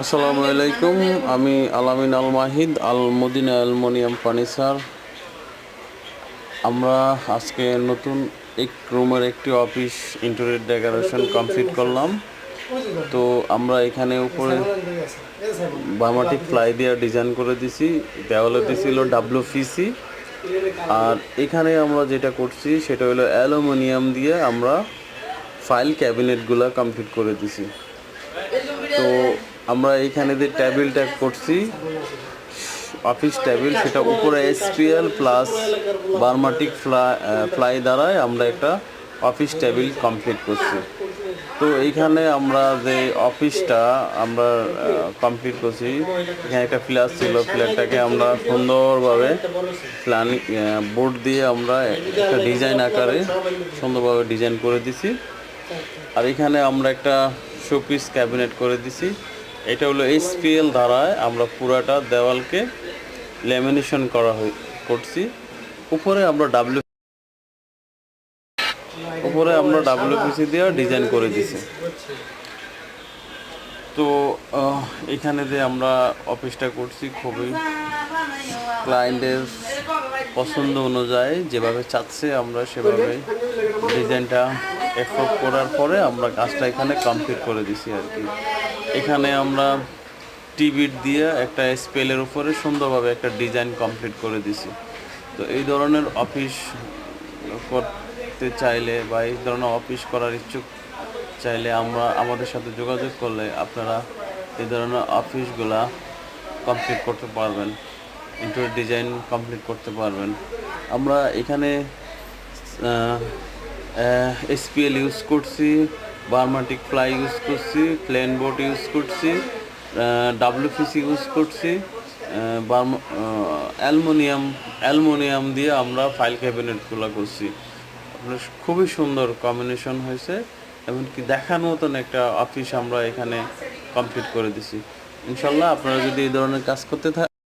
আসসালামু আলাইকুম। আমি আলামিন আল মাহিদ, আল মদিনা অ্যালুমিনিয়াম ফার্নিচার। আমরা আজকে নতুন এক রুমের একটি অফিস ইন্টেরিয়র ডেকোরেশন কমপ্লিট করলাম। তো আমরা এখানে উপরে বার্মাটিক ফ্লাই দিয়ে ডিজাইন করে দিছি, দেওয়ালে দিছিল WPC। আর এখানে আমরা যেটা করছি সেটা হলো অ্যালুমিনিয়াম দিয়ে আমরা ফাইল ক্যাবিনেটগুলো কমপ্লিট করে দিছি। তো আমরা এইখানে যে টেবিলটা করছি অফিস টেবিল, সেটা উপরে SPL প্লাস বার্মাটিক ফ্লাই দ্বারাই আমরা একটা অফিস টেবিল কমপ্লিট করছি। তো এইখানে আমরা যে অফিসটা আমরা কমপ্লিট করছি, এখানে একটা ফ্ল্যাট ছিল, ফ্ল্যাটটাকে আমরা সুন্দরভাবে প্ল্যানিং বোর্ড দিয়ে আমরা একটা ডিজাইন আকারে সুন্দরভাবে ডিজাইন করে দিছি। আর এখানে আমরা একটা শোপিস ক্যাবিনেট করে দিছি। এটা হলো SPL দ্বারায় আমরা পুরাটা দেওয়ালকে ল্যামিনেশন করছি। উপরে আমরা WPC দিয়ে ডিজাইন করে দিছি। তো এখানে যে আমরা অফিসটা করছি খুবই ক্লায়েন্টের পছন্দ অনুযায়ী যেভাবে চাচ্ছে আমরা সেভাবে ডিজাইনটা অ্যাপ্রুভ করার পরে আমরা কাজটা এখানে কমপ্লিট করে দিছি আর কি। এখানে আমরা টিবিট দিয়ে একটা স্পেলের উপরে সুন্দরভাবে একটা ডিজাইন কমপ্লিট করে দিছি। তো এই ধরনের অফিস করতে চাইলে বা এই ধরনের অফিস করার ইচ্ছুক চাইলে আমাদের সাথে যোগাযোগ করলে আপনারা এই ধরনের অফিসগুলা কমপ্লিট করতে পারবেন, ইন্টেরিয়র ডিজাইন কমপ্লিট করতে পারবেন। আমরা এখানে SPL ইউজ করছি, বার্মাটিক ফ্লাই ইউজ করছি, প্লেন বোর্ড ইউজ করছি, WPC ইউজ করছি, অ্যালুমিনিয়াম দিয়ে আমরা ফাইল ক্যাবিনেটগুলো করছি। আপনার খুবই সুন্দর কম্বিনেশন হয়েছে, এমনকি দেখার মতন একটা অফিস আমরা এখানে কমপ্লিট করে দিছি। ইনশাল্লাহ আপনারা যদি এই ধরনের কাজ করতে